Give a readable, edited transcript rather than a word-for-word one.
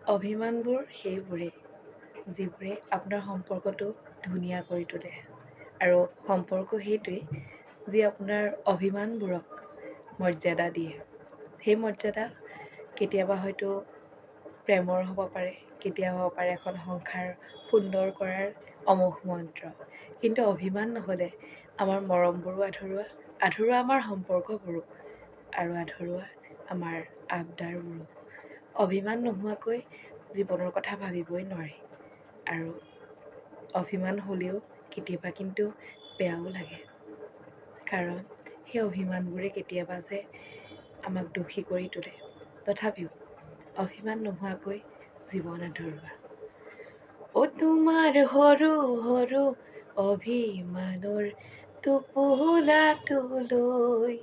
অভিমানবোৰ সেইবোৰেই যিবোৰে আপোনাৰ সম্পৰ্কটো ধুনীয়া কৰি তোলে আৰু সম্পৰ্ক সেইটোৱেই যি আপোনাৰ অভিমানবোৰক মৰ্যাদা দিয়ে। সেই মৰ্যাদা কেতিয়াবা হয়তো প্ৰেমৰ হ'ব পাৰে, কেতিয়াবা হ'ব পাৰে এখন সংসাৰ সুন্দৰ কৰাৰ অমোঘ মন্ত্ৰ। কিন্তু অভিমান নহ'লে আমাৰ মৰমবোৰো আধৰুৱা, আধৰুৱা আমাৰ সম্পৰ্কবোৰো, আৰু আধৰুৱা আমাৰ আবদাৰবোৰো। অভিমান নোহোৱাকৈ জীৱনৰ কথা ভাবিবই নোৱাৰি, আৰু অভিমান হ'লেও কেতিয়াবা কিন্তু বেয়াও লাগে, কাৰণ সেই অভিমানবোৰে কেতিয়াবা যে আমাক দোষী কৰি তোলে। তথাপিও অভিমান নোহোৱাকৈ জীৱন আধৰুৱা। অ তোমাৰ সৰু সৰু অভিমানৰ টোপোলাটো লৈ